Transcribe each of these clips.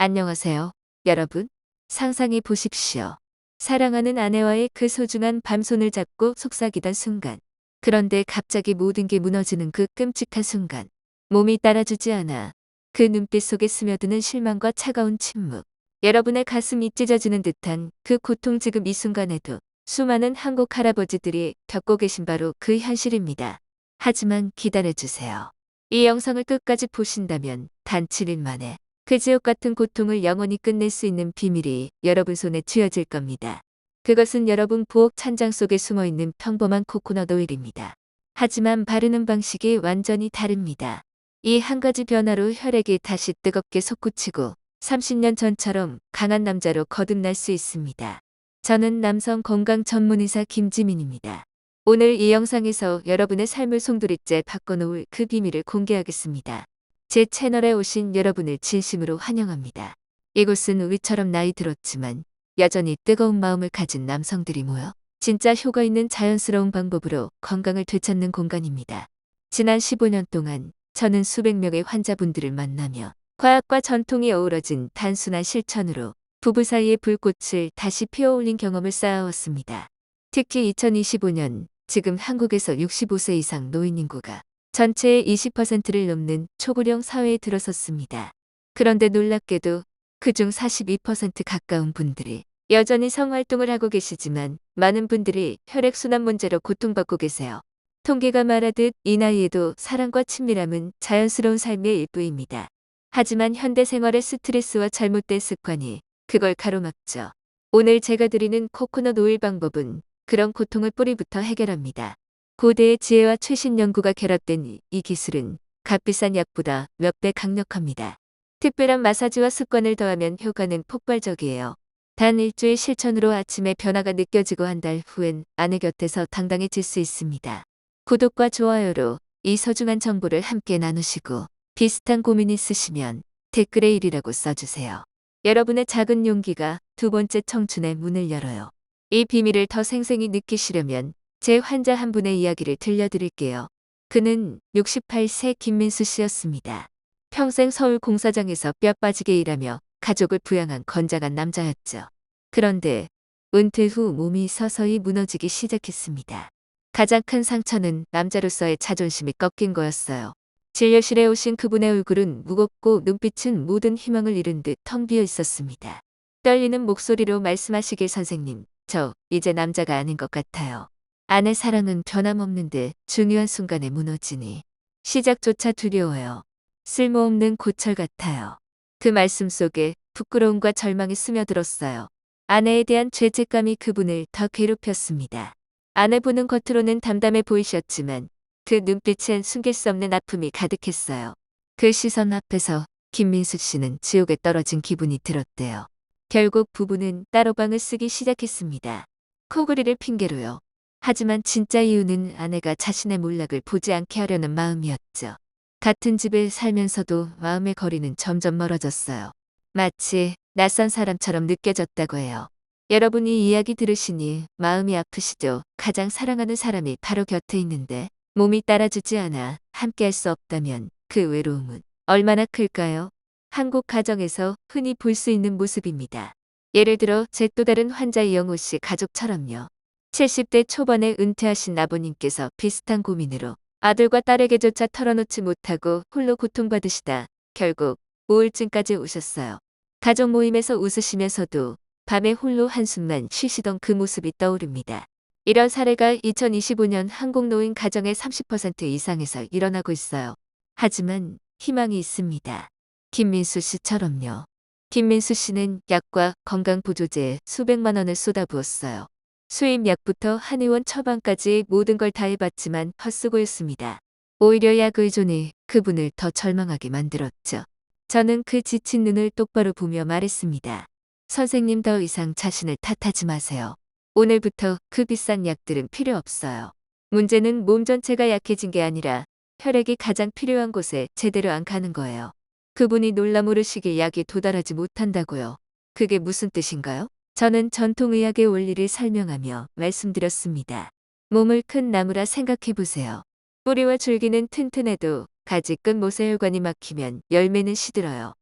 안녕하세요, 여러분. 상상해 보십시오. 사랑하는 아내와의 그 소중한 밤손을 잡고 속삭이던 순간. 그런데 갑자기 모든 게 무너지는 그 끔찍한 순간. 몸이 따라주지 않아. 그 눈빛 속에 스며드는 실망과 차가운 침묵. 여러분의 가슴이 찢어지는 듯한 그 고통 지금 이 순간에도 수많은 한국 할아버지들이 겪고 계신 바로 그 현실입니다. 하지만 기다려주세요. 이 영상을 끝까지 보신다면 단 7일 만에 그 지옥 같은 고통을 영원히 끝낼 수 있는 비밀이 여러분 손에 쥐어질 겁니다. 그것은 여러분 부엌 찬장 속에 숨어있는 평범한 코코넛 오일입니다. 하지만 바르는 방식이 완전히 다릅니다. 이 한 가지 변화로 혈액이 다시 뜨겁게 솟구치고 30년 전처럼 강한 남자로 거듭날 수 있습니다. 저는 남성 건강 전문의사 김지민입니다. 오늘 이 영상에서 여러분의 삶을 송두리째 바꿔놓을 그 비밀을 공개하겠습니다. 제 채널에 오신 여러분을 진심으로 환영합니다. 이곳은 위처럼 나이 들었지만 여전히 뜨거운 마음을 가진 남성들이 모여 진짜 효과 있는 자연스러운 방법으로 건강을 되찾는 공간입니다. 지난 15년 동안 저는 수백 명의 환자분들을 만나며 과학과 전통이 어우러진 단순한 실천으로 부부 사이의 불꽃을 다시 피워올린 경험을 쌓아왔습니다. 특히 2025년 지금 한국에서 65세 이상 노인 인구가 전체의 20%를 넘는 초고령 사회에 들어섰습니다. 그런데 놀랍게도 그중 42% 가까운 분들이 여전히 성활동을 하고 계시지만 많은 분들이 혈액순환 문제로 고통받고 계세요. 통계가 말하듯 이 나이에도 사랑과 친밀함은 자연스러운 삶의 일부입니다. 하지만 현대 생활의 스트레스와 잘못된 습관이 그걸 가로막죠. 오늘 제가 드리는 코코넛 오일 방법은 그런 고통을 뿌리부터 해결합니다. 고대의 지혜와 최신 연구가 결합된 이 기술은 값비싼 약보다 몇 배 강력합니다. 특별한 마사지와 습관을 더하면 효과는 폭발적이에요. 단 일주일 실천으로 아침에 변화가 느껴지고 한 달 후엔 아내 곁에서 당당해질 수 있습니다. 구독과 좋아요로 이 소중한 정보를 함께 나누시고 비슷한 고민 있으시면 댓글에 1이라고 써주세요. 여러분의 작은 용기가 두 번째 청춘의 문을 열어요. 이 비밀을 더 생생히 느끼시려면 제 환자 한 분의 이야기를 들려드릴게요. 그는 68세 김민수 씨였습니다. 평생 서울 공사장에서 뼈 빠지게 일하며 가족을 부양한 건장한 남자였죠. 그런데 은퇴 후 몸이 서서히 무너지기 시작했습니다. 가장 큰 상처는 남자로서의 자존심이 꺾인 거였어요. 진료실에 오신 그분의 얼굴은 무겁고 눈빛은 모든 희망을 잃은 듯 텅 비어 있었습니다. 떨리는 목소리로 말씀하시길 선생님, 저 이제 남자가 아닌 것 같아요. 아내 사랑은 변함없는데 중요한 순간에 무너지니 시작조차 두려워요. 쓸모없는 고철 같아요. 그 말씀 속에 부끄러움과 절망이 스며들었어요. 아내에 대한 죄책감이 그분을 더 괴롭혔습니다. 아내 보는 겉으로는 담담해 보이셨지만 그 눈빛엔 숨길 수 없는 아픔이 가득했어요. 그 시선 앞에서 김민수 씨는 지옥에 떨어진 기분이 들었대요. 결국 부부는 따로 방을 쓰기 시작했습니다. 코골이를 핑계로요. 하지만 진짜 이유는 아내가 자신의 몰락을 보지 않게 하려는 마음이었죠. 같은 집에 살면서도 마음의 거리는 점점 멀어졌어요. 마치 낯선 사람처럼 느껴졌다고 해요. 여러분이 이 이야기 들으시니 마음이 아프시죠? 가장 사랑하는 사람이 바로 곁에 있는데 몸이 따라주지 않아 함께할 수 없다면 그 외로움은 얼마나 클까요? 한국 가정에서 흔히 볼 수 있는 모습입니다. 예를 들어 제 또 다른 환자 이영호 씨 가족처럼요. 70대 초반에 은퇴하신 아버님께서 비슷한 고민으로 아들과 딸에게조차 털어놓지 못하고 홀로 고통받으시다 결국 우울증까지 오셨어요. 가족 모임에서 웃으시면서도 밤에 홀로 한숨만 쉬시던 그 모습이 떠오릅니다. 이런 사례가 2025년 한국 노인 가정의 30% 이상에서 일어나고 있어요. 하지만 희망이 있습니다. 김민수 씨처럼요. 김민수 씨는 약과 건강보조제에 수백만 원을 쏟아부었어요. 수입 약부터 한의원 처방까지 모든 걸 다 해봤지만 헛수고였습니다. 오히려 약 의존이 그분을 더 절망하게 만들었죠. 저는 그 지친 눈을 똑바로 보며 말했습니다. 선생님, 더 이상 자신을 탓하지 마세요. 오늘부터 그 비싼 약들은 필요 없어요. 문제는 몸 전체가 약해진 게 아니라 혈액이 가장 필요한 곳에 제대로 안 가는 거예요. 그분이 놀라 모르시길 약이 도달하지 못한다고요. 그게 무슨 뜻인가요? 저는 전통의학의 원리를 설명하며 말씀드렸습니다. 몸을 큰 나무라 생각해 보세요. 뿌리와 줄기는 튼튼해도 가지 끝 못에 혈관이 막히면 열매는 시들어요.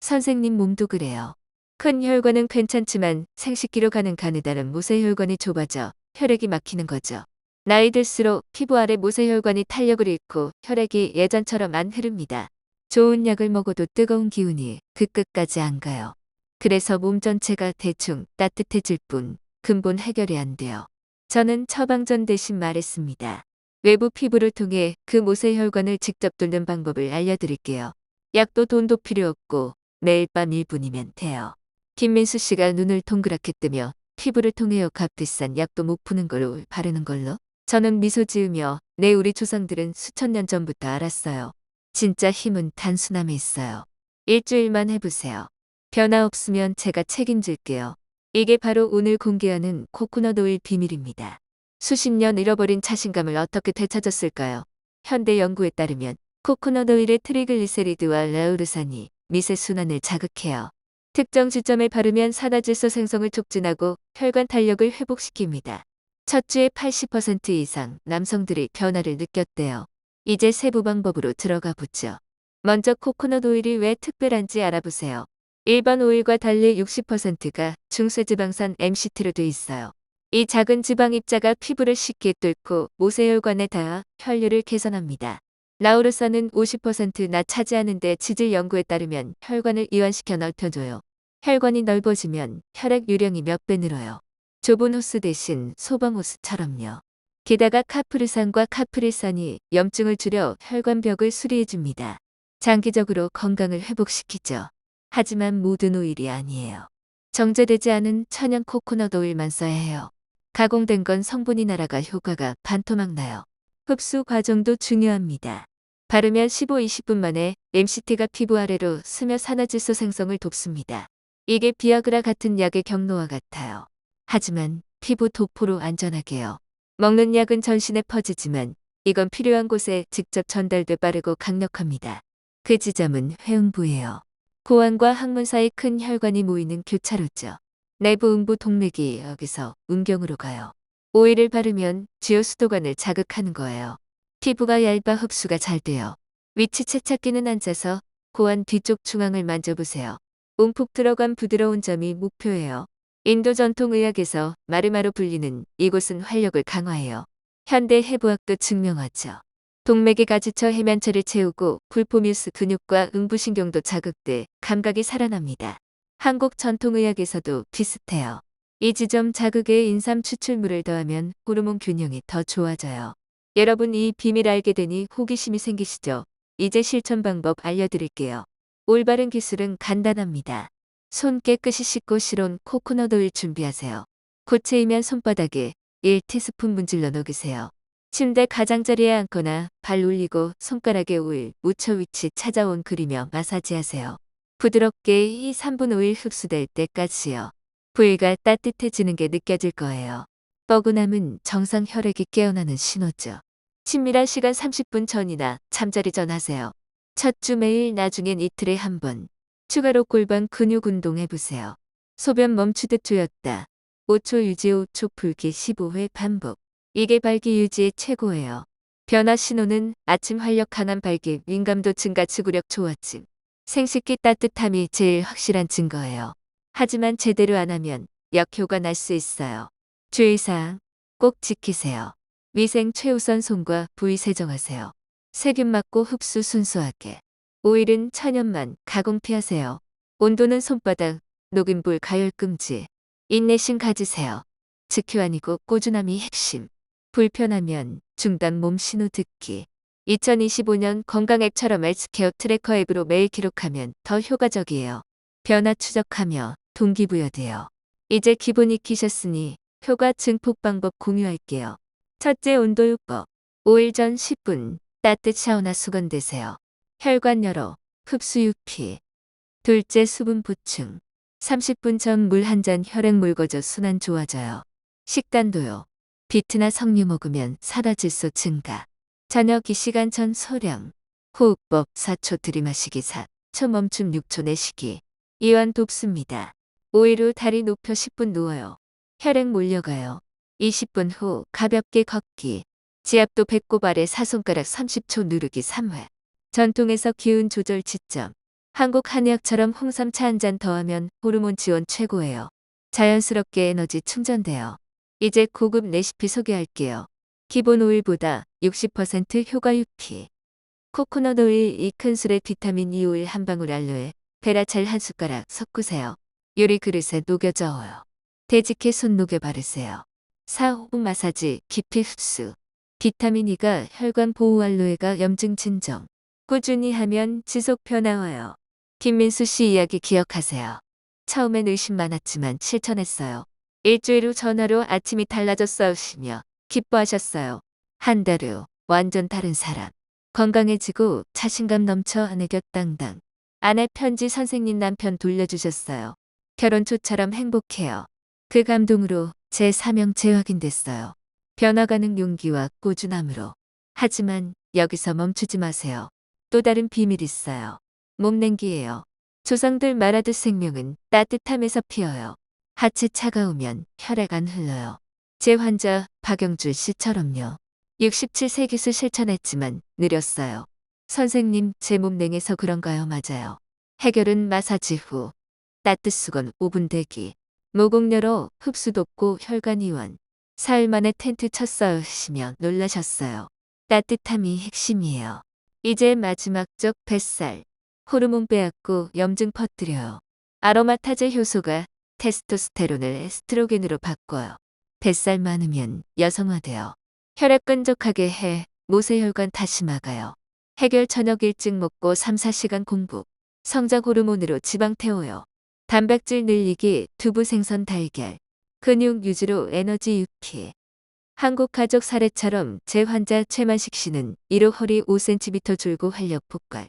선생님 몸도 그래요. 큰 혈관은 괜찮지만 생식기로 가는 가느다란 모세혈관이 좁아져 혈액이 막히는 거죠. 나이 들수록 피부 아래 모세혈관이 탄력을 잃고 혈액이 예전처럼 안 흐릅니다. 좋은 약을 먹어도 뜨거운 기운이 그 끝까지 안 가요. 그래서 몸 전체가 대충 따뜻해질 뿐 근본 해결이 안 돼요. 저는 처방전 대신 말했습니다. 외부 피부를 통해 그 모세혈관을 직접 뚫는 방법을 알려드릴게요. 약도 돈도 필요 없고 매일 밤 1분이면 돼요. 김민수 씨가 눈을 동그랗게 뜨며 피부를 통해 값비싼 약도 못 푸는 걸로 바르는 걸로? 저는 미소 지으며 네, 우리 조상들은 수천 년 전부터 알았어요. 진짜 힘은 단순함에 있어요. 일주일만 해보세요. 변화 없으면 제가 책임질게요. 이게 바로 오늘 공개하는 코코넛 오일 비밀입니다. 수십 년 잃어버린 자신감을 어떻게 되찾았을까요? 현대 연구에 따르면 코코넛 오일의 트리글리세리드와 라우르산이 미세순환을 자극해요. 특정 지점에 바르면 산화질소 생성을 촉진하고 혈관 탄력을 회복시킵니다. 첫 주에 80% 이상 남성들이 변화를 느꼈대요. 이제 세부 방법으로 들어가 보죠. 먼저 코코넛 오일이 왜 특별한지 알아보세요. 일반 오일과 달리 60%가 중세지방산 MCT로 돼 있어요. 이 작은 지방 입자가 피부를 쉽게 뚫고 모세혈관에 닿아 혈류를 개선합니다. 라우르산은 50%나 차지하는데 지질 연구에 따르면 혈관을 이완시켜 넓혀줘요. 혈관이 넓어지면 혈액 유량이 몇 배 늘어요. 좁은 호스 대신 소방 호스처럼요. 게다가 카프르산과 카프릴산이 염증을 줄여 혈관벽을 수리해줍니다. 장기적으로 건강을 회복시키죠. 하지만 모든 오일이 아니에요. 정제되지 않은 천연 코코넛 오일만 써야 해요. 가공된 건 성분이 날아가 효과가 반토막 나요. 흡수 과정도 중요합니다. 바르면 15-20분 만에 MCT가 피부 아래로 스며 산화질소 생성을 돕습니다. 이게 비아그라 같은 약의 경로와 같아요. 하지만 피부 도포로 안전하게요. 먹는 약은 전신에 퍼지지만 이건 필요한 곳에 직접 전달돼 빠르고 강력합니다. 그 지점은 회음부예요. 고환과 항문 사이 큰 혈관이 모이는 교차로죠. 내부 음부 동맥이 여기서 음경으로 가요. 오일을 바르면 주요 수도관을 자극하는 거예요. 피부가 얇아 흡수가 잘 돼요. 위치 채착기는 앉아서 고환 뒤쪽 중앙을 만져보세요. 움푹 들어간 부드러운 점이 목표예요. 인도 전통의학에서 마르마로 불리는 이곳은 활력을 강화해요. 현대 해부학도 증명하죠. 동맥이 가지쳐 해면체를 채우고 굴포뮤스 근육과 음부신경도 자극돼 감각이 살아납니다. 한국 전통의학에서도 비슷해요. 이 지점 자극에 인삼 추출물을 더하면 호르몬 균형이 더 좋아져요. 여러분 이 비밀 알게 되니 호기심이 생기시죠? 이제 실천 방법 알려드릴게요. 올바른 기술은 간단합니다. 손 깨끗이 씻고 실온 코코넛 오일 준비하세요. 고체이면 손바닥에 1티스푼 문질러 녹이세요. 침대 가장자리에 앉거나 발 올리고 손가락에 오일 묻혀 위치 찾아온 그리며 마사지하세요. 부드럽게 2-3분 오일 흡수될 때까지요. 부위가 따뜻해지는 게 느껴질 거예요. 뻐근함은 정상 혈액이 깨어나는 신호죠. 친밀한 시간 30분 전이나 잠자리 전 하세요. 첫 주 매일, 나중엔 이틀에 한 번. 추가로 골반 근육 운동해보세요. 소변 멈추듯 조였다. 5초 유지 5초 풀기 15회 반복. 이게 발기 유지의 최고예요. 변화 신호는 아침 활력 강한 발기, 민감도 증가, 지구력 좋아짐. 생식기 따뜻함이 제일 확실한 증거예요. 하지만 제대로 안 하면 역효과 날 수 있어요. 주의사항 꼭 지키세요. 위생 최우선, 손과 부위 세정하세요. 세균 막고 흡수 순수하게. 오일은 천연만, 가공 피하세요. 온도는 손바닥, 녹인 불 가열 금지. 인내심 가지세요. 즉효 아니고 꾸준함이 핵심. 불편하면 중단, 몸 신호 듣기. 2025년 건강 앱처럼 헬스케어 트래커 앱으로 매일 기록하면 더 효과적이에요. 변화 추적하며 동기부여돼요. 이제 기본 익히셨으니 효과 증폭 방법 공유할게요. 첫째, 온도 요법. 5일 전 10분 따뜻 샤워나 수건대세요. 혈관 열어 흡수 유피. 둘째, 수분 보충. 30분 전 물 한 잔, 혈액 묽어져 순환 좋아져요. 식단도요. 비트나 석류 먹으면 산화질소 증가. 저녁 이 시간 전 소량. 호흡법 4초 들이마시기, 4초 멈춤, 6초 내쉬기. 이완 돕습니다. 5일 후 다리 높여 10분 누워요. 혈액 몰려가요. 20분 후 가볍게 걷기. 지압도 배꼽 아래 사손가락 30초 누르기 3회. 전통에서 기운 조절 지점. 한국 한의학처럼 홍삼 차 한 잔 더하면 호르몬 지원 최고예요. 자연스럽게 에너지 충전돼요. 이제 고급 레시피 소개할게요. 기본 오일보다 60% 효과 유피. 코코넛 오일 2큰술에 비타민 E 오일 한 방울 알로에, 베라찰 한 숟가락 섞으세요. 요리 그릇에 녹여 저어요. 대직해 손 녹여 바르세요. 4호 마사지, 깊이 흡수. 비타민 E가 혈관 보호 알로에가 염증 진정. 꾸준히 하면 지속 변화 와요. 김민수 씨 이야기 기억하세요. 처음엔 의심 많았지만 실천했어요. 일주일 후 전화로 아침이 달라졌어시며 기뻐하셨어요. 한 달 후 완전 다른 사람. 건강해지고 자신감 넘쳐 아내 곁 당당. 아내 편지 선생님 남편 돌려주셨어요. 결혼 초처럼 행복해요. 그 감동으로 제 사명 재확인됐어요. 변화가는 용기와 꾸준함으로. 하지만 여기서 멈추지 마세요. 또 다른 비밀 있어요. 몸냉기예요. 조상들 말하듯 생명은 따뜻함에서 피어요. 하체 차가우면 혈액 안 흘러요. 제 환자 박영줄 씨처럼요. 67세 기술 실천했지만 느렸어요. 선생님, 제 몸 냉해서 그런가요? 맞아요. 해결은 마사지 후. 따뜻수건 5분 대기. 모공 열어 흡수 돕고 혈관 이완. 사흘 만에 텐트 쳤어요 시며 놀라셨어요. 따뜻함이 핵심이에요. 이제 마지막 쪽 뱃살. 호르몬 빼앗고 염증 퍼뜨려요. 아로마타제 효소가 테스토스테론을 에스트로겐으로 바꿔요. 뱃살 많으면 여성화돼요. 혈액 끈적하게 해 모세혈관 다시 막아요. 해결 저녁 일찍 먹고 3, 4시간 공복. 성장 호르몬으로 지방 태워요. 단백질 늘리기, 두부 생선 달걀. 근육 유지로 에너지 유피. 한국 가족 사례처럼 제 환자 최만식 씨는 1호 허리 5cm 줄고 활력 폭발.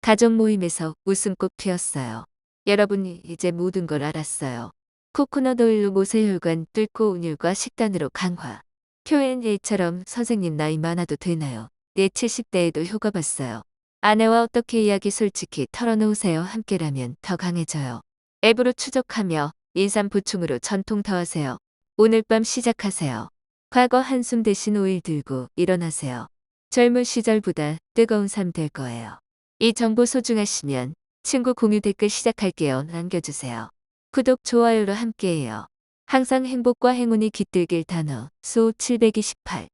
가족 모임에서 웃음꽃 피었어요. 여러분이 이제 모든 걸 알았어요. 코코넛 오일로 모세혈관 뚫고 운율과 식단으로 강화. Q&A처럼 선생님 나이 많아도 되나요? 네 70대에도 효과 봤어요. 아내와 어떻게 이야기 솔직히 털어놓으세요. 함께라면 더 강해져요. 앱으로 추적하며 인삼 보충으로 전통 더하세요. 오늘 밤 시작하세요. 과거 한숨 대신 오일 들고 일어나세요. 젊은 시절보다 뜨거운 삶 될 거예요. 이 정보 소중하시면 친구 공유 댓글 시작할게요. 남겨주세요. 구독, 좋아요로 함께해요. 항상 행복과 행운이 깃들길 단어 수 728